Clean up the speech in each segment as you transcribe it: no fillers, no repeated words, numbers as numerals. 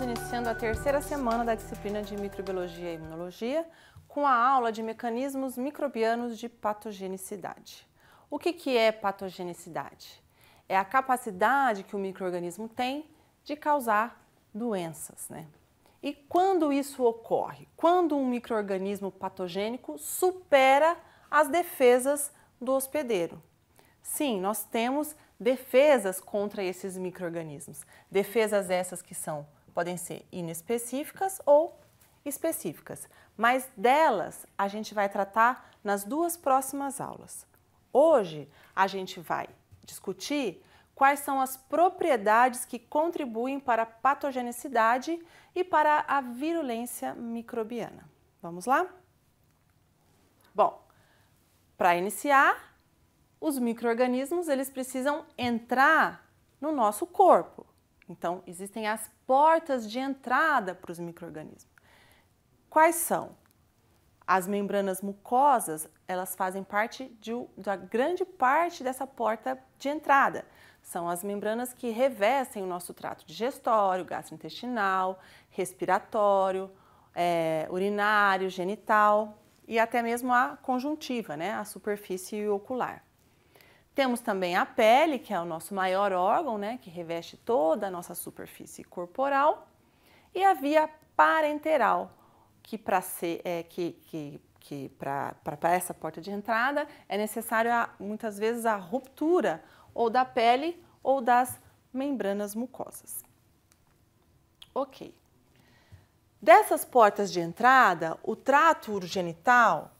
iniciando a terceira semana da disciplina de Microbiologia e Imunologia com a aula de mecanismos microbianos de patogenicidade. O que é patogenicidade? É a capacidade que o micro-organismo tem de causar doenças, né? E quando isso ocorre? Quando um micro-organismo patogênico supera as defesas do hospedeiro. Sim, nós temos defesas contra esses micro-organismos. Defesas essas que podem ser inespecíficas ou específicas, mas delas a gente vai tratar nas duas próximas aulas. Hoje a gente vai discutir quais são as propriedades que contribuem para a patogenicidade e para a virulência microbiana. Vamos lá? Bom, para iniciar, os micro-organismos eles precisam entrar no nosso corpo. Então, existem as portas de entrada para os micro-organismos. Quais são? As membranas mucosas, elas fazem parte da grande parte dessa porta de entrada. São as membranas que revestem o nosso trato digestório, gastrointestinal, respiratório, urinário, genital e até mesmo a conjuntiva, né? A superfície ocular. Temos também a pele, que é o nosso maior órgão, né? Que reveste toda a nossa superfície corporal, e a via parenteral, que para essa porta de entrada é necessário muitas vezes a ruptura ou da pele ou das membranas mucosas. Ok. Dessas portas de entrada, o trato urogenital,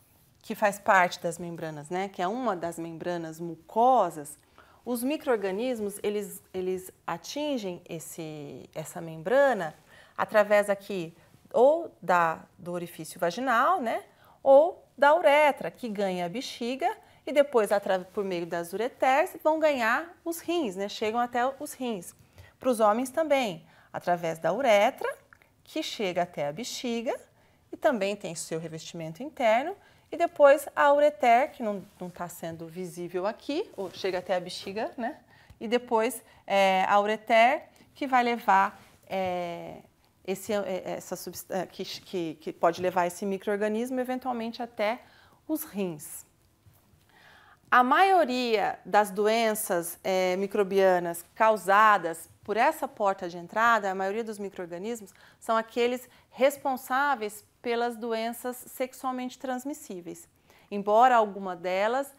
que faz parte das membranas, né, que é uma das membranas mucosas, os micro-organismos eles atingem essa membrana através aqui ou do orifício vaginal, né, ou da uretra, que ganha a bexiga e depois, por meio das ureteres, vão ganhar os rins, né, chegam até os rins. Para os homens também, através da uretra, que chega até a bexiga e também tem seu revestimento interno, e depois a ureter, que não está sendo visível aqui, ou chega até a bexiga, né? E depois a ureter, que vai levar que pode levar esse micro-organismo eventualmente até os rins. A maioria das doenças microbianas causadas por essa porta de entrada, a maioria dos micro-organismos são aqueles responsáveis pelas doenças sexualmente transmissíveis, embora alguma delas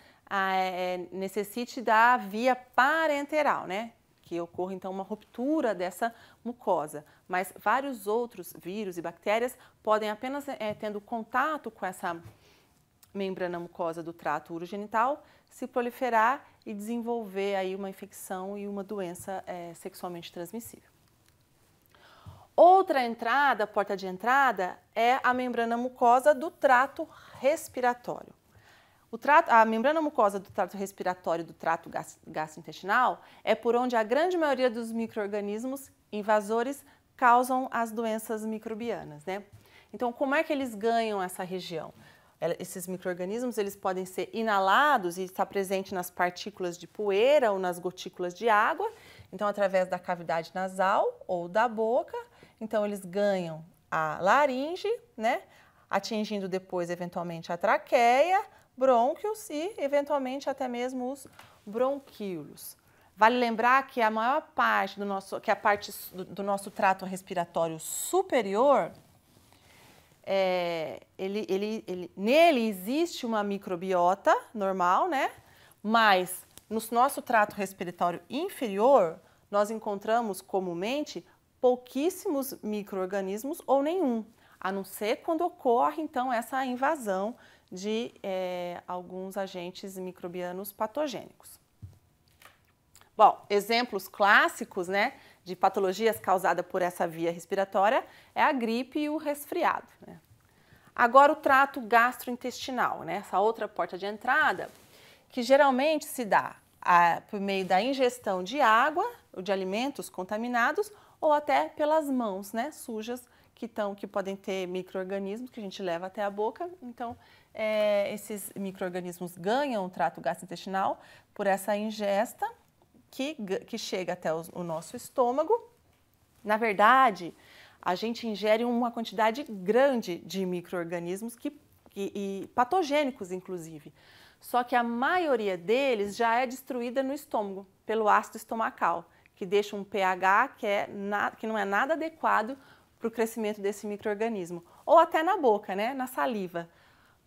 necessite da via parenteral, né? Que ocorra então uma ruptura dessa mucosa, mas vários outros vírus e bactérias podem apenas tendo contato com essa membrana mucosa do trato urogenital se proliferar e desenvolver aí uma infecção e uma doença sexualmente transmissível. Outra entrada, porta de entrada, é a membrana mucosa do trato respiratório. A membrana mucosa do trato respiratório e do trato gastrointestinal é por onde a grande maioria dos micro-organismos invasores causam as doenças microbianas, né? Então, como é que eles ganham essa região? Esses micro-organismos eles podem ser inalados e estar presente nas partículas de poeira ou nas gotículas de água, então através da cavidade nasal ou da boca. Então eles ganham a laringe, né, atingindo depois eventualmente a traqueia, brônquios e eventualmente até mesmo os bronquíolos. Vale lembrar que a maior parte do nosso trato respiratório superior, nele existe uma microbiota normal, né? Mas no nosso trato respiratório inferior, nós encontramos comumente pouquíssimos micro-organismos ou nenhum, a não ser quando ocorre então essa invasão de alguns agentes microbianos patogênicos. Bom, exemplos clássicos, né, de patologias causadas por essa via respiratória é a gripe e o resfriado, né? Agora o trato gastrointestinal, né, essa outra porta de entrada, que geralmente se dá por meio da ingestão de água ou de alimentos contaminados ou até pelas mãos, né, sujas, que podem ter micro-organismos que a gente leva até a boca. Então, esses micro-organismos ganham o trato gastrointestinal por essa ingesta que chega até o nosso estômago. Na verdade, a gente ingere uma quantidade grande de micro-organismos e patogênicos, inclusive. Só que a maioria deles já é destruída no estômago, pelo ácido estomacal, que deixa um pH que não é nada adequado para o crescimento desse micro-organismo. Ou até na boca, né, na saliva.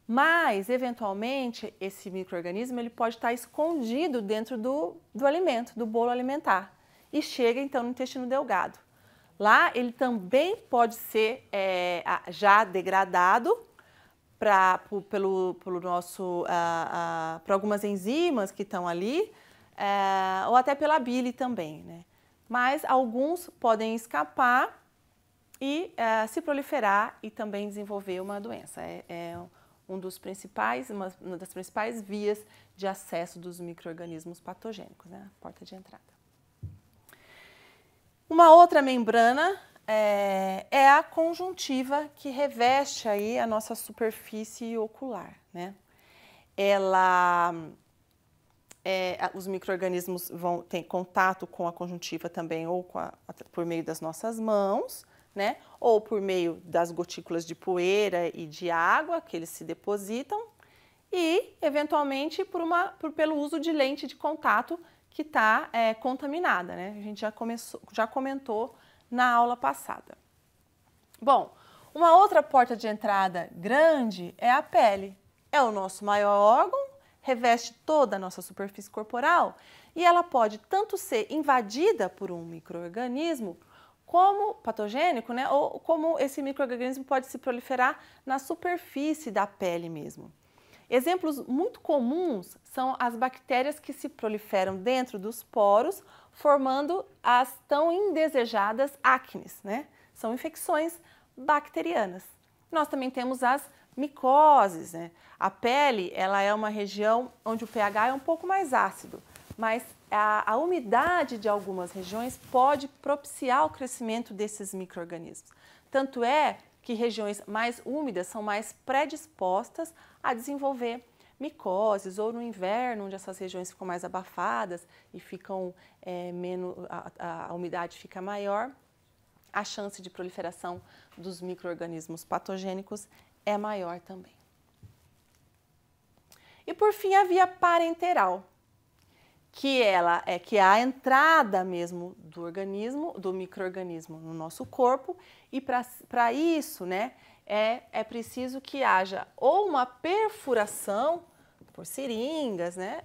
Mas, eventualmente, esse micro-organismo ele pode estar escondido dentro do alimento, do bolo alimentar. E chega, então, no intestino delgado. Lá, ele também pode ser já degradado por algumas enzimas que estão ali, ou até pela bile também, né? Mas alguns podem escapar e se proliferar e também desenvolver uma doença. Uma das principais vias de acesso dos micro-organismos patogênicos, né? A porta de entrada. Uma outra membrana é a conjuntiva, que reveste aí a nossa superfície ocular, né? Os micro-organismos vão ter contato com a conjuntiva também, ou por meio das nossas mãos, né? Ou por meio das gotículas de poeira e de água que eles se depositam e, eventualmente, pelo uso de lente de contato que está contaminada, né? A gente já comentou na aula passada. Bom, uma outra porta de entrada grande é a pele. É o nosso maior órgão, reveste toda a nossa superfície corporal e ela pode tanto ser invadida por um micro-organismo como patogênico, né? Ou como esse micro-organismo pode se proliferar na superfície da pele mesmo. Exemplos muito comuns são as bactérias que se proliferam dentro dos poros, formando as tão indesejadas acnes, né? São infecções bacterianas. Nós também temos as micoses, né? A pele, ela é uma região onde o pH é um pouco mais ácido, mas a umidade de algumas regiões pode propiciar o crescimento desses micro-organismos. Tanto é que regiões mais úmidas são mais predispostas a desenvolver micoses, ou no inverno, onde essas regiões ficam mais abafadas e ficam a umidade fica maior, a chance de proliferação dos micro-organismos patogênicos é maior também. E por fim, a via parenteral, que é a entrada mesmo do micro-organismo no nosso corpo, e para isso, né, é preciso que haja ou uma perfuração por seringas, né,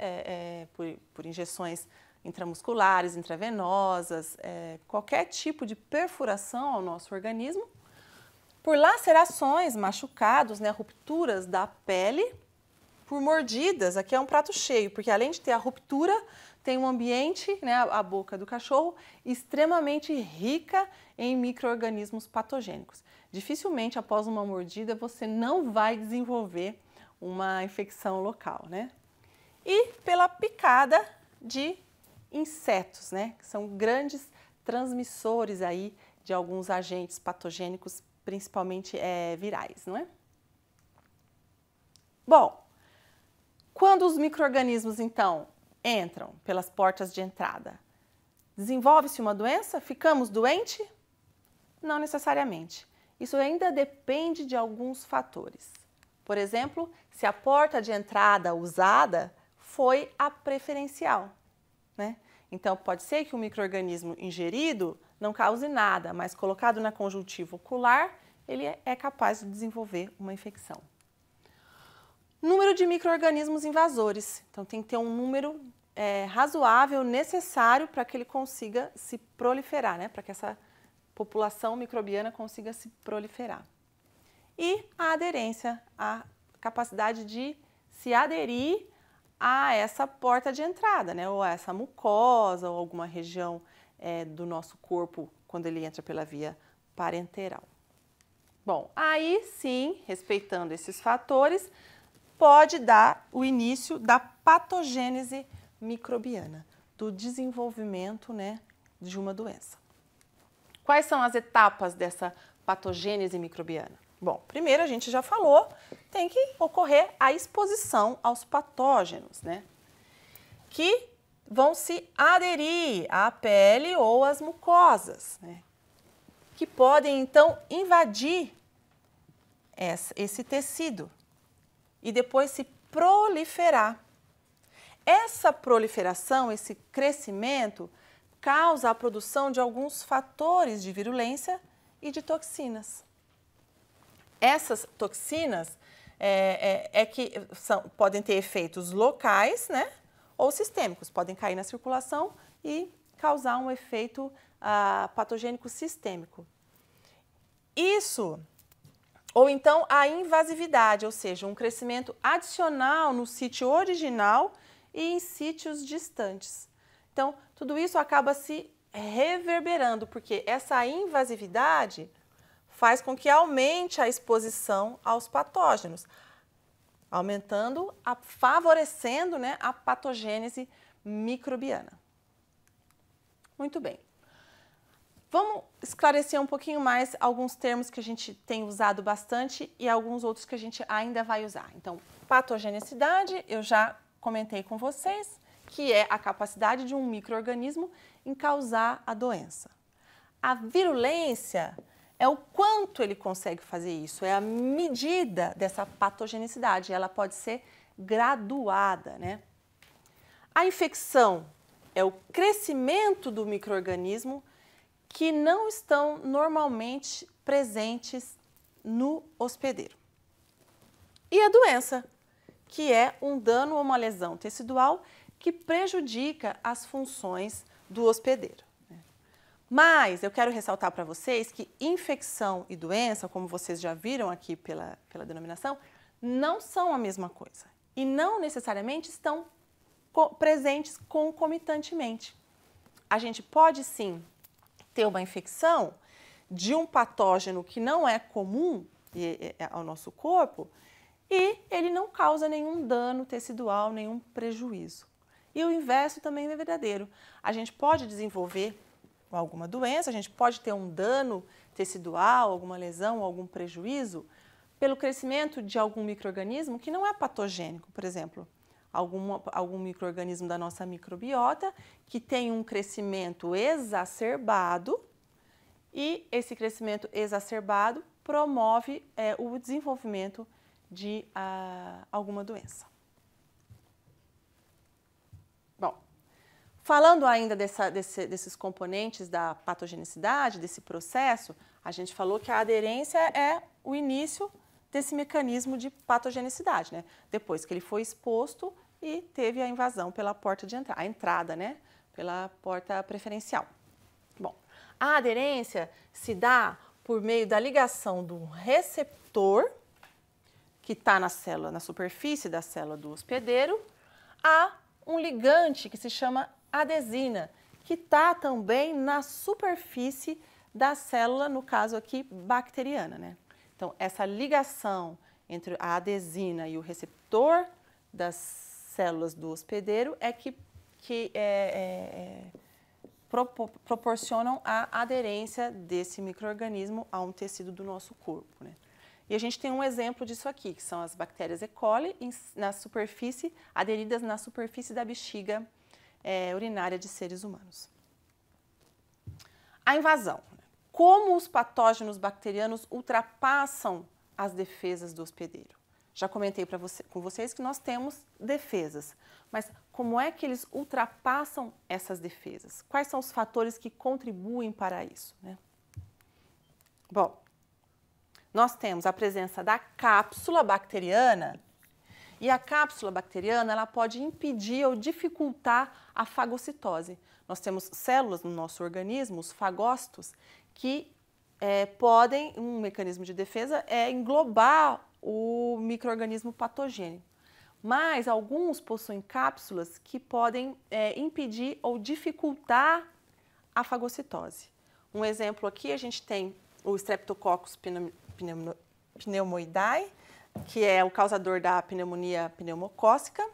por injeções intramusculares, intravenosas, qualquer tipo de perfuração ao nosso organismo, por lacerações, machucados, né, rupturas da pele, por mordidas. Aqui é um prato cheio, porque além de ter a ruptura, tem um ambiente, né, a boca do cachorro, extremamente rica em micro-organismos patogênicos. Dificilmente, após uma mordida, você não vai desenvolver uma infecção local, né? E pela picada de insetos, né, que são grandes transmissores aí de alguns agentes patogênicos, principalmente virais, não é? Bom, quando os micro-organismos, então, entram pelas portas de entrada, desenvolve-se uma doença? Ficamos doentes? Não necessariamente. Isso ainda depende de alguns fatores. Por exemplo, se a porta de entrada usada foi a preferencial, né? Então, pode ser que o micro-organismo ingerido não cause nada, mas colocado na conjuntiva ocular, ele é capaz de desenvolver uma infecção. Número de micro-organismos invasores. Então, tem que ter um número razoável, necessário para que ele consiga se proliferar, né? Para que essa população microbiana consiga se proliferar. E a aderência, a capacidade de se aderir a essa porta de entrada, né? Ou a essa mucosa, ou alguma região do nosso corpo, quando ele entra pela via parenteral. Bom, aí sim, respeitando esses fatores, pode dar o início da patogênese microbiana, do desenvolvimento, né, de uma doença. Quais são as etapas dessa patogênese microbiana? Bom, primeiro a gente já falou, tem que ocorrer a exposição aos patógenos, né, que vão se aderir à pele ou às mucosas, né, que podem, então, invadir esse tecido e depois se proliferar. Essa proliferação, esse crescimento, causa a produção de alguns fatores de virulência e de toxinas. Essas toxinas podem ter efeitos locais, né, ou sistêmicos, podem cair na circulação e causar um efeito patogênico sistêmico. Isso, ou então a invasividade, ou seja, um crescimento adicional no sítio original e em sítios distantes. Então, tudo isso acaba se reverberando, porque essa invasividade faz com que aumente a exposição aos patógenos, favorecendo, né, a patogênese microbiana. Muito bem. Vamos esclarecer um pouquinho mais alguns termos que a gente tem usado bastante e alguns outros que a gente ainda vai usar. Então, patogenicidade, eu já comentei com vocês, que é a capacidade de um micro-organismo em causar a doença. A virulência é o quanto ele consegue fazer isso, é a medida dessa patogenicidade, ela pode ser graduada, né? A infecção é o crescimento do micro-organismo que não estão normalmente presentes no hospedeiro. E a doença, que é um dano ou uma lesão tecidual que prejudica as funções do hospedeiro. Mas eu quero ressaltar para vocês que infecção e doença, como vocês já viram aqui pela denominação, não são a mesma coisa e não necessariamente estão presentes concomitantemente. A gente pode sim ter uma infecção de um patógeno que não é comum ao nosso corpo e ele não causa nenhum dano tecidual, nenhum prejuízo. E o inverso também é verdadeiro. A gente pode desenvolver alguma doença, a gente pode ter um dano tecidual, alguma lesão, algum prejuízo pelo crescimento de algum micro-organismo que não é patogênico, por exemplo, algum micro-organismo da nossa microbiota que tem um crescimento exacerbado e esse crescimento exacerbado promove o desenvolvimento de alguma doença. Bom, falando ainda desses componentes da patogenicidade, desse processo, a gente falou que a aderência é o início desse mecanismo de patogenicidade, né? Depois que ele foi exposto e teve a invasão pela porta de entrada, a entrada, né? Pela porta preferencial. Bom, a aderência se dá por meio da ligação do receptor, que está na célula, na superfície da célula do hospedeiro, a um ligante que se chama adesina, que está também na superfície da célula, no caso aqui, bacteriana, né? Então, essa ligação entre a adesina e o receptor das células do hospedeiro é que proporcionam a aderência desse micro-organismo a um tecido do nosso corpo, né? E a gente tem um exemplo disso aqui, que são as bactérias E. coli na superfície, aderidas na superfície da bexiga urinária de seres humanos. A invasão. Como os patógenos bacterianos ultrapassam as defesas do hospedeiro? Já comentei com vocês que nós temos defesas, mas como é que eles ultrapassam essas defesas? Quais são os fatores que contribuem para isso, né? Bom, nós temos a presença da cápsula bacteriana e a cápsula bacteriana ela pode impedir ou dificultar a fagocitose. Nós temos células no nosso organismo, os fagócitos, que podem, um mecanismo de defesa é englobar o micro-organismo patogênico. Mas alguns possuem cápsulas que podem impedir ou dificultar a fagocitose. Um exemplo aqui, a gente tem o Streptococcus pneumoniae, que é o causador da pneumonia pneumocócica.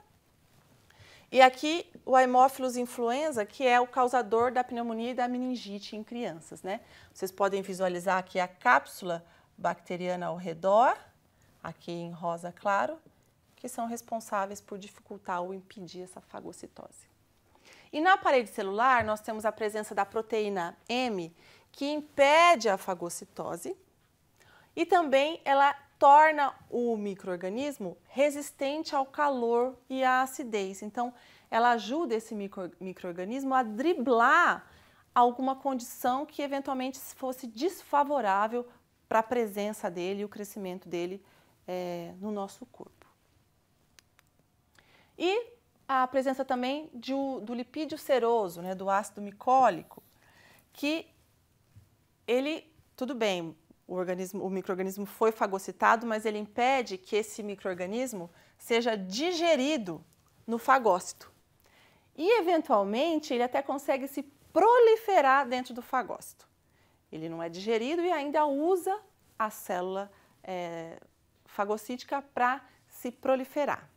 E aqui o Haemophilus influenza, que é o causador da pneumonia e da meningite em crianças, né? Vocês podem visualizar aqui a cápsula bacteriana ao redor, aqui em rosa claro, que são responsáveis por dificultar ou impedir essa fagocitose. E na parede celular, nós temos a presença da proteína M, que impede a fagocitose e também ela torna o micro-organismo resistente ao calor e à acidez. Então, ela ajuda esse micro-organismo a driblar alguma condição que eventualmente fosse desfavorável para a presença dele e o crescimento dele no nosso corpo. E a presença também do lipídio seroso, né, do ácido micólico, que ele, tudo bem, o micro-organismo foi fagocitado, mas ele impede que esse micro-organismo seja digerido no fagócito. E, eventualmente, ele até consegue se proliferar dentro do fagócito. Ele não é digerido e ainda usa a célula fagocítica para se proliferar.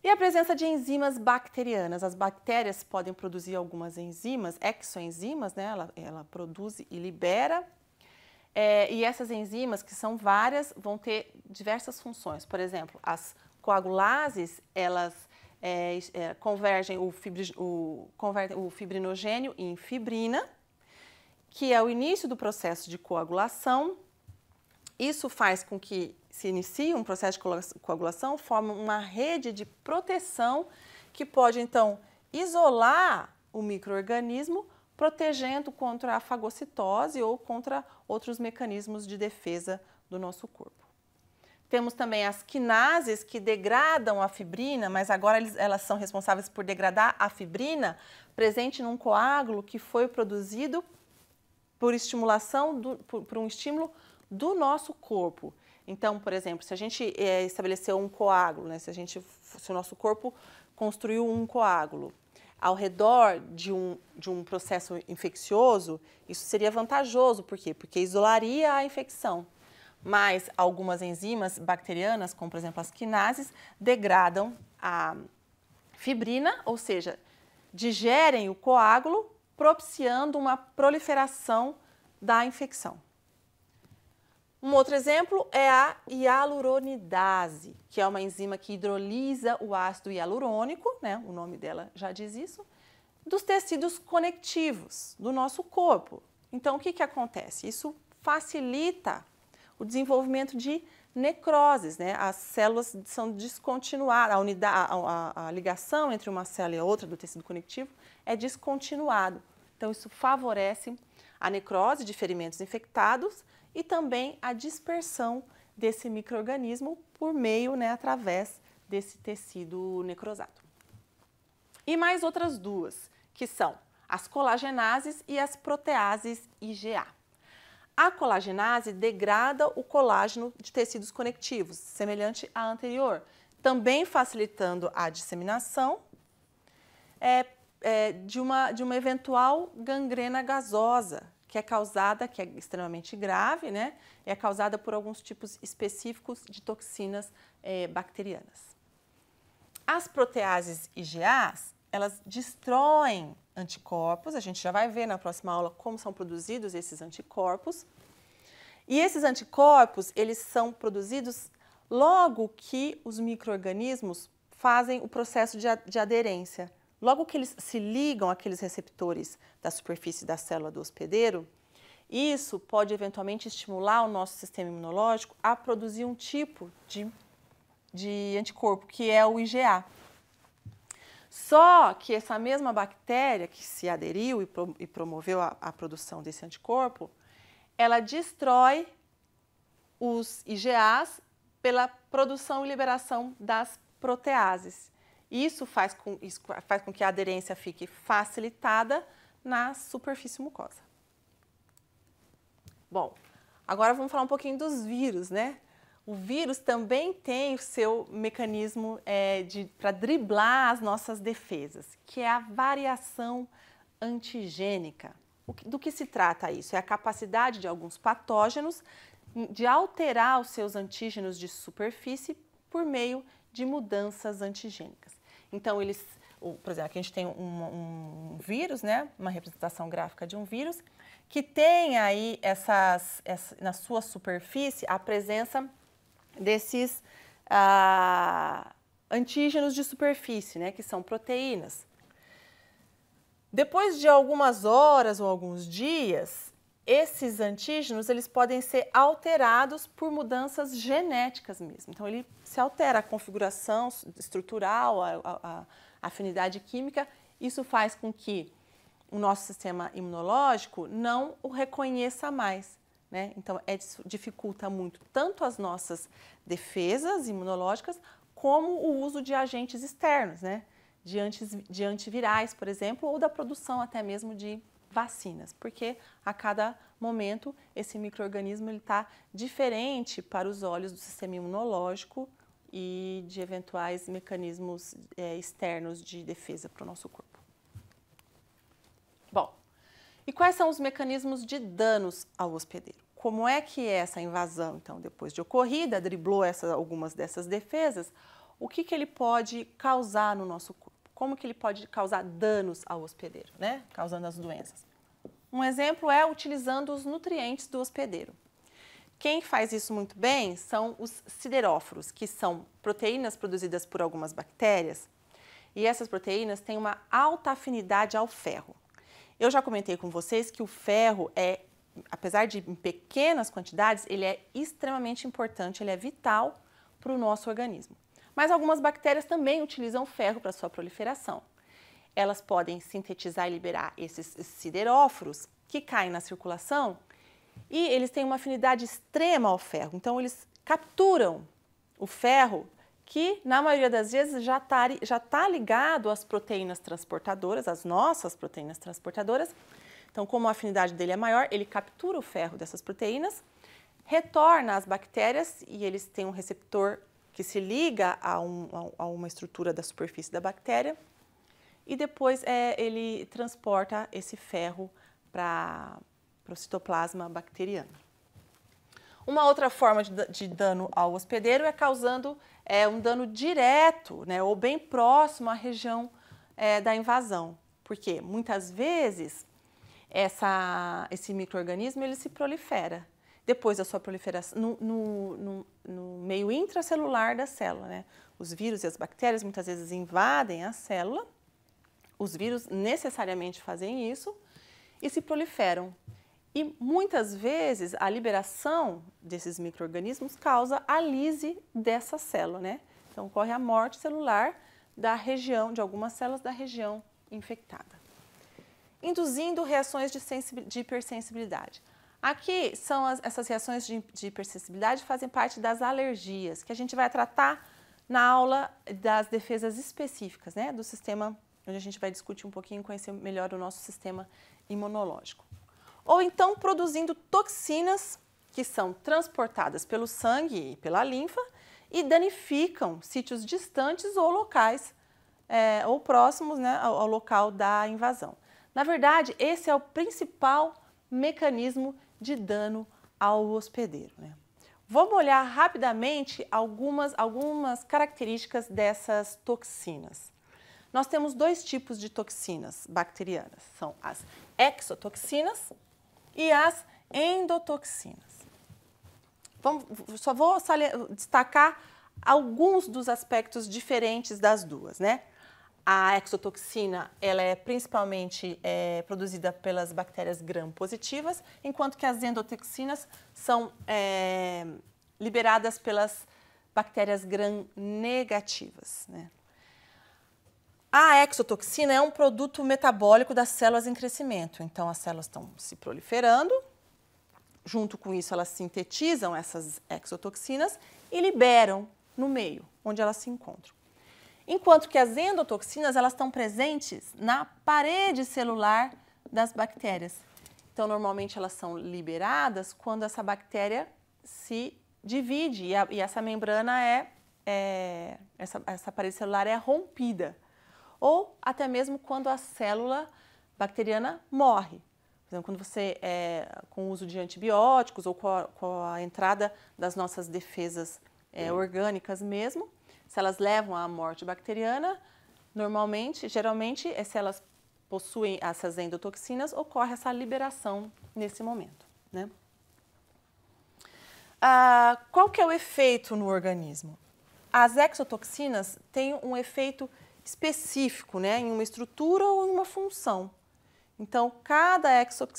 E a presença de enzimas bacterianas. As bactérias podem produzir algumas enzimas, exoenzimas, né? Ela produz e libera. E essas enzimas, que são várias, vão ter diversas funções. Por exemplo, as coagulases, elas convertem o fibrinogênio em fibrina, que é o início do processo de coagulação. Isso faz com que se inicie um processo de coagulação, forma uma rede de proteção que pode, então, isolar o micro-organismo, protegendo contra a fagocitose ou contra outros mecanismos de defesa do nosso corpo. Temos também as quinases, que degradam a fibrina, mas agora elas são responsáveis por degradar a fibrina presente num coágulo que foi produzido por estimulação, por um estímulo do nosso corpo. Então, por exemplo, se a gente estabeleceu um coágulo, né, se o nosso corpo construiu um coágulo ao redor de um processo infeccioso, isso seria vantajoso. Por quê? Porque isolaria a infecção. Mas algumas enzimas bacterianas, como por exemplo as quinases, degradam a fibrina, ou seja, digerem o coágulo, propiciando uma proliferação da infecção. Um outro exemplo é a hialuronidase, que é uma enzima que hidrolisa o ácido hialurônico, né, o nome dela já diz isso, dos tecidos conectivos do nosso corpo. Então, o que acontece? Isso facilita o desenvolvimento de necroses, né? As células são descontinuadas, a ligação entre uma célula e a outra do tecido conectivo é descontinuado. Então, isso favorece a necrose de ferimentos infectados e também a dispersão desse micro-organismo por meio, né, através desse tecido necrosado. E mais outras duas, que são as colagenases e as proteases IgA. A colagenase degrada o colágeno de tecidos conectivos, semelhante à anterior, também facilitando a disseminação de uma eventual gangrena gasosa, que é extremamente grave, né? É causada por alguns tipos específicos de toxinas bacterianas. As proteases IgAs, elas destroem anticorpos, a gente já vai ver na próxima aula como são produzidos esses anticorpos. E esses anticorpos, eles são produzidos logo que os micro-organismos fazem o processo de aderência. Logo que eles se ligam àqueles receptores da superfície da célula do hospedeiro, isso pode eventualmente estimular o nosso sistema imunológico a produzir um tipo de anticorpo, que é o IgA. Só que essa mesma bactéria que se aderiu e promoveu a produção desse anticorpo, ela destrói os IgAs pela produção e liberação das proteases. Isso faz com que a aderência fique facilitada na superfície mucosa. Bom, agora vamos falar um pouquinho dos vírus, né? O vírus também tem o seu mecanismo para driblar as nossas defesas, que é a variação antigênica. Do que se trata isso? É a capacidade de alguns patógenos de alterar os seus antígenos de superfície por meio de mudanças antigênicas. Então, por exemplo, aqui a gente tem um vírus, né? Uma representação gráfica de um vírus, que tem aí na sua superfície a presença desses antígenos de superfície, né? Que são proteínas. Depois de algumas horas ou alguns dias, esses antígenos eles podem ser alterados por mudanças genéticas mesmo. Então, ele se altera a configuração estrutural, a afinidade química. Isso faz com que o nosso sistema imunológico não o reconheça mais, né? Então, dificulta muito tanto as nossas defesas imunológicas como o uso de agentes externos, né? De antivirais, por exemplo, ou da produção até mesmo de vacinas, porque a cada momento esse micro-organismo está diferente para os olhos do sistema imunológico e de eventuais mecanismos externos de defesa para o nosso corpo. Bom, e quais são os mecanismos de danos ao hospedeiro? Como é que é essa invasão, então, depois de ocorrida, driblou algumas dessas defesas, o que ele pode causar no nosso corpo? Como que ele pode causar danos ao hospedeiro, né? Causando as doenças. Um exemplo é utilizando os nutrientes do hospedeiro. Quem faz isso muito bem são os sideróforos, que são proteínas produzidas por algumas bactérias, e essas proteínas têm uma alta afinidade ao ferro. Eu já comentei com vocês que o ferro apesar de em pequenas quantidades, ele é extremamente importante, ele é vital para o nosso organismo. Mas algumas bactérias também utilizam ferro para sua proliferação. Elas podem sintetizar e liberar esses sideróforos que caem na circulação e eles têm uma afinidade extrema ao ferro. Então, eles capturam o ferro que, na maioria das vezes, já tá ligado às proteínas transportadoras, às nossas proteínas transportadoras. Então, como a afinidade dele é maior, ele captura o ferro dessas proteínas, retorna às bactérias e eles têm um receptor que se liga a uma estrutura da superfície da bactéria e depois ele transporta esse ferro para o citoplasma bacteriano. Uma outra forma de dano ao hospedeiro é causando um dano direto, né, ou bem próximo à região da invasão, porque muitas vezes esse micro-organismo ele se prolifera. Depois da sua proliferação, no meio intracelular da célula, né? Os vírus e as bactérias muitas vezes invadem a célula, os vírus necessariamente fazem isso e se proliferam. E muitas vezes a liberação desses micro-organismos causa a lise dessa célula, né? Então ocorre a morte celular da região, de algumas células da região infectada, induzindo reações de hipersensibilidade. Aqui são essas reações de hipersensibilidade fazem parte das alergias, que a gente vai tratar na aula das defesas específicas, né, do sistema, onde a gente vai discutir um pouquinho, conhecer melhor o nosso sistema imunológico. Ou então produzindo toxinas que são transportadas pelo sangue e pela linfa e danificam sítios distantes ou locais, ou próximos, né, ao local da invasão. Na verdade, esse é o principal mecanismo de dano ao hospedeiro, né? Vamos olhar rapidamente algumas características dessas toxinas. Nós temos dois tipos de toxinas bacterianas, são as exotoxinas e as endotoxinas. Só vou destacar alguns dos aspectos diferentes das duas, né? A exotoxina ela é principalmente produzida pelas bactérias gram-positivas, enquanto que as endotoxinas são liberadas pelas bactérias gram-negativas, né? A exotoxina é um produto metabólico das células em crescimento, então as células estão se proliferando, junto com isso elas sintetizam essas exotoxinas e liberam no meio onde elas se encontram. Enquanto que as endotoxinas, elas estão presentes na parede celular das bactérias. Então, normalmente elas são liberadas quando essa bactéria se divide e essa membrana essa parede celular é rompida. Ou até mesmo quando a célula bacteriana morre. Por exemplo, quando você, com o uso de antibióticos ou com a entrada das nossas defesas orgânicas mesmo, se elas levam à morte bacteriana, geralmente, se elas possuem essas endotoxinas, ocorre essa liberação nesse momento, né? Qual que é o efeito no organismo? As exotoxinas têm um efeito específico, né, em uma estrutura ou em uma função. Então, cada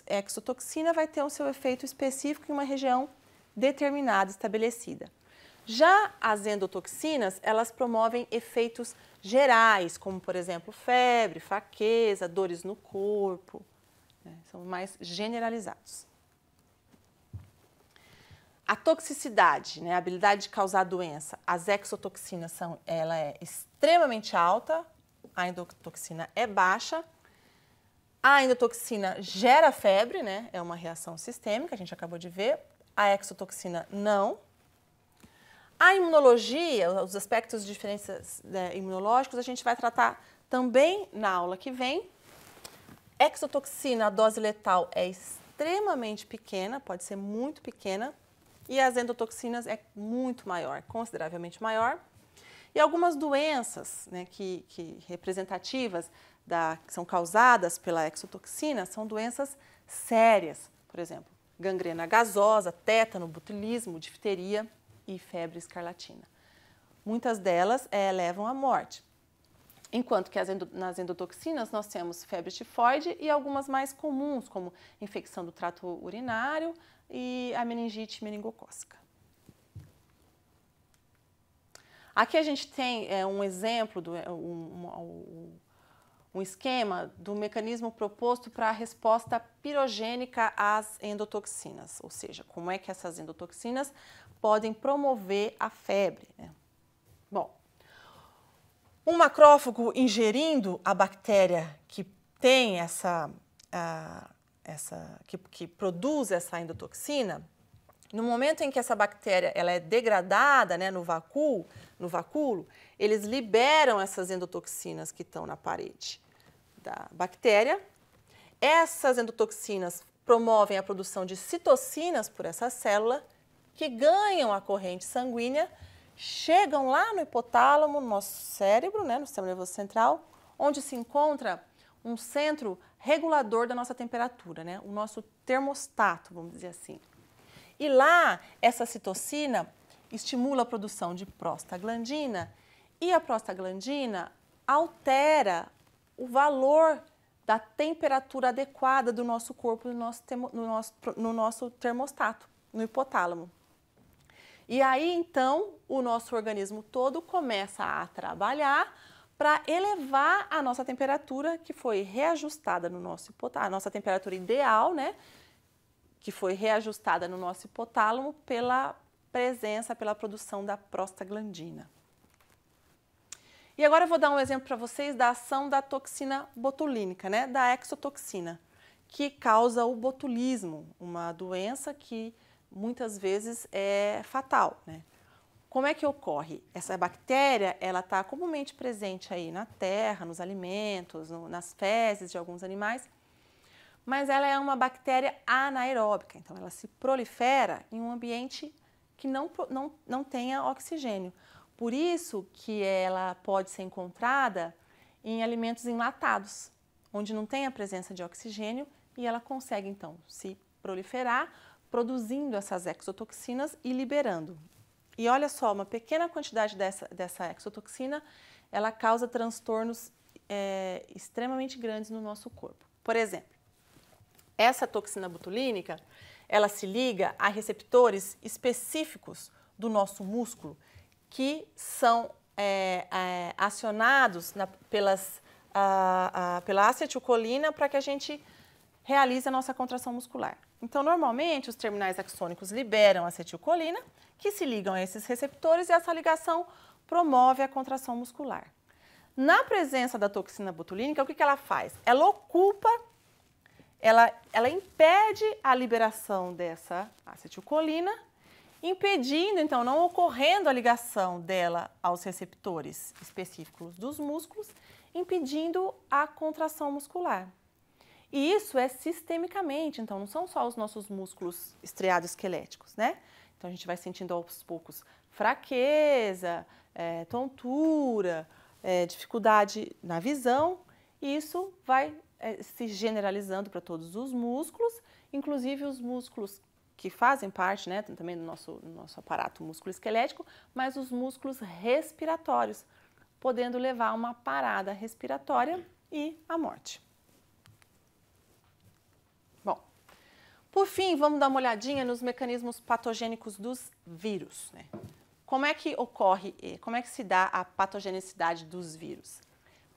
exotoxina vai ter o seu efeito específico em uma região determinada, estabelecida. Já as endotoxinas, elas promovem efeitos gerais, como, por exemplo, febre, fraqueza, dores no corpo, né? São mais generalizados. A toxicidade, né, a habilidade de causar doença, as exotoxinas ela é extremamente alta, a endotoxina é baixa. A endotoxina gera febre, né, é uma reação sistêmica, a gente acabou de ver. A exotoxina não. A imunologia, os aspectos de diferenças, né, imunológicos, a gente vai tratar também na aula que vem. Exotoxina, a dose letal é extremamente pequena, pode ser muito pequena. E as endotoxinas é muito maior, consideravelmente maior. E algumas doenças, né, que representativas que são causadas pela exotoxina são doenças sérias, por exemplo, gangrena gasosa, tétano, botulismo, difteria e febre escarlatina. Muitas delas levam à morte. Enquanto que nas endotoxinas nós temos febre tifoide e algumas mais comuns, como infecção do trato urinário e a meningite meningocócica. Aqui a gente tem um exemplo, um esquema do mecanismo proposto para a resposta pirogênica às endotoxinas, ou seja, como é que essas endotoxinas podem promover a febre, né? Bom, um macrófago ingerindo a bactéria que tem que produz essa endotoxina, no momento em que essa bactéria ela é degradada, né, no vacúolo, eles liberam essas endotoxinas que estão na parede da bactéria. Essas endotoxinas promovem a produção de citocinas por essa célula, que ganham a corrente sanguínea, chegam lá no hipotálamo, no nosso cérebro, né, no sistema nervoso central, onde se encontra um centro regulador da nossa temperatura, né, o nosso termostato, vamos dizer assim. E lá, essa citocina estimula a produção de prostaglandina e a prostaglandina altera o valor da temperatura adequada do nosso corpo no nosso termostato, no hipotálamo. E aí, então, o nosso organismo todo começa a trabalhar para elevar a nossa temperatura, que foi reajustada no nosso hipotálamo, a nossa temperatura ideal, né? Que foi reajustada no nosso hipotálamo pela produção da prostaglandina. E agora eu vou dar um exemplo para vocês da ação da toxina botulínica, né? Da exotoxina, que causa o botulismo, uma doença que muitas vezes é fatal, né? Como é que ocorre? Essa bactéria, ela está comumente presente aí na terra, nos alimentos, nas fezes de alguns animais, mas ela é uma bactéria anaeróbica, então ela se prolifera em um ambiente que não tenha oxigênio. Por isso que ela pode ser encontrada em alimentos enlatados, onde não tem a presença de oxigênio, e ela consegue então se proliferar, produzindo essas exotoxinas e liberando. E olha só, uma pequena quantidade dessa exotoxina, ela causa transtornos extremamente grandes no nosso corpo. Por exemplo, essa toxina botulínica, ela se liga a receptores específicos do nosso músculo que são acionados pela acetilcolina para que a gente realize a nossa contração muscular. Então, normalmente, os terminais axônicos liberam acetilcolina, que se ligam a esses receptores, e essa ligação promove a contração muscular. Na presença da toxina botulínica, o que ela faz? Ela ocupa, ela impede a liberação dessa acetilcolina, impedindo, então, não ocorrendo a ligação dela aos receptores específicos dos músculos, impedindo a contração muscular. E isso é sistemicamente, então não são só os nossos músculos estriados esqueléticos, né? Então a gente vai sentindo aos poucos fraqueza, tontura, dificuldade na visão, e isso vai se generalizando para todos os músculos, inclusive os músculos que fazem parte, né, também do nosso aparato músculo-esquelético, mas os músculos respiratórios, podendo levar a uma parada respiratória e à morte. Por fim, vamos dar uma olhadinha nos mecanismos patogênicos dos vírus, né? Como é que ocorre, como é que se dá a patogenicidade dos vírus?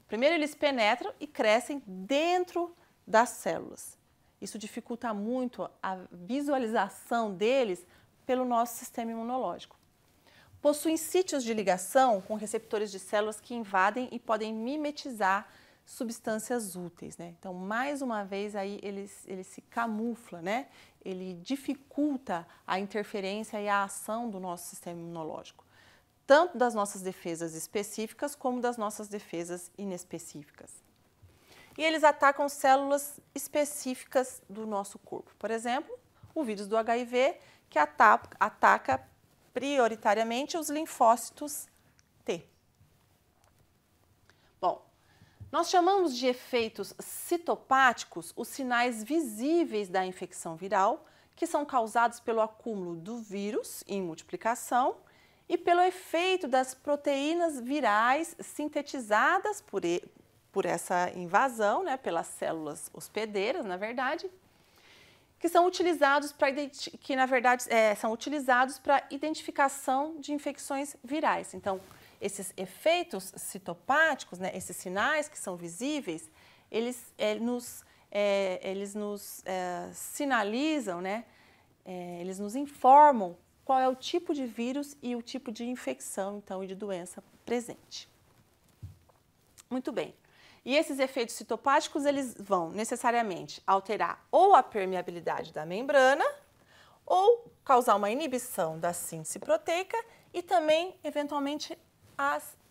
Primeiro, eles penetram e crescem dentro das células. Isso dificulta muito a visualização deles pelo nosso sistema imunológico. Possuem sítios de ligação com receptores de células que invadem e podem mimetizar substâncias úteis, né? Então, mais uma vez, aí ele se camufla, né? Ele dificulta a interferência e a ação do nosso sistema imunológico, tanto das nossas defesas específicas como das nossas defesas inespecíficas. E eles atacam células específicas do nosso corpo. Por exemplo, o vírus do HIV, que ataca prioritariamente os linfócitos T. Bom, nós chamamos de efeitos citopáticos os sinais visíveis da infecção viral, que são causados pelo acúmulo do vírus em multiplicação e pelo efeito das proteínas virais sintetizadas por essa invasão, né, pelas células hospedeiras, na verdade, que são utilizados para identificação de infecções virais. Então, esses efeitos citopáticos, né, esses sinais que são visíveis, eles nos sinalizam, né, eles nos informam qual é o tipo de vírus e o tipo de infecção, então, e de doença presente. Muito bem. E esses efeitos citopáticos, eles vão necessariamente alterar ou a permeabilidade da membrana, ou causar uma inibição da síntese proteica e também, eventualmente,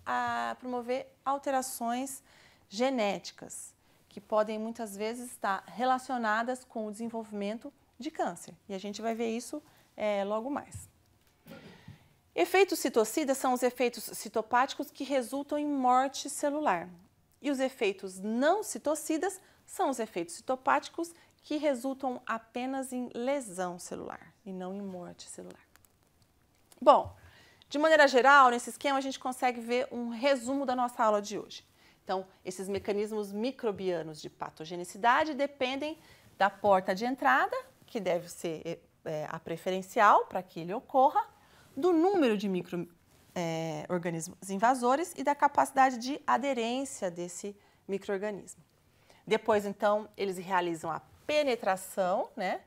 a promover alterações genéticas, que podem muitas vezes estar relacionadas com o desenvolvimento de câncer. E a gente vai ver isso logo mais. Efeitos citocidas são os efeitos citopáticos que resultam em morte celular. E os efeitos não citocidas são os efeitos citopáticos que resultam apenas em lesão celular e não em morte celular. Bom, de maneira geral, nesse esquema a gente consegue ver um resumo da nossa aula de hoje. Então, esses mecanismos microbianos de patogenicidade dependem da porta de entrada, que deve ser a preferencial para que ele ocorra, do número de micro-organismos invasores e da capacidade de aderência desse micro-organismo. Depois, então, eles realizam a penetração, né,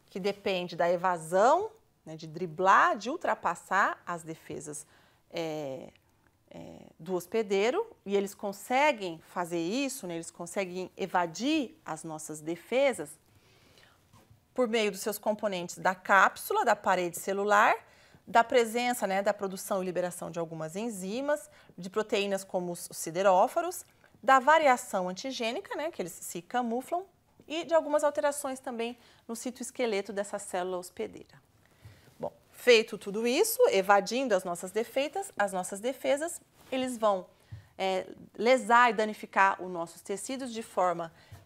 que depende da evasão, né, de driblar, de ultrapassar as defesas do hospedeiro, e eles conseguem fazer isso, né, eles conseguem evadir as nossas defesas por meio dos seus componentes da cápsula, da parede celular, da presença, né, da produção e liberação de algumas enzimas, de proteínas como os sideróforos, da variação antigênica, né, que eles se camuflam, e de algumas alterações também no citoesqueleto dessa célula hospedeira. Bom, feito tudo isso, evadindo as nossas defesas, eles vão lesar e danificar os nossos tecidos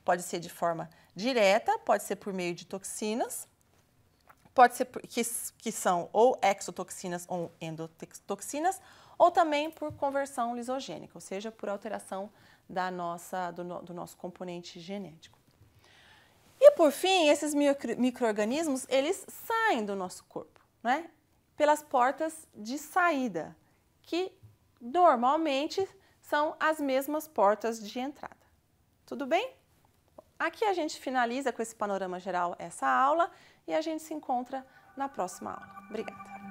pode ser de forma direta, pode ser por meio de toxinas, pode ser que são ou exotoxinas ou endotoxinas, ou também por conversão lisogênica, ou seja, por alteração do nosso componente genético. E por fim, esses micro-organismos, eles saem do nosso corpo, né, pelas portas de saída, que normalmente são as mesmas portas de entrada. Tudo bem? Aqui a gente finaliza com esse panorama geral essa aula e a gente se encontra na próxima aula. Obrigada!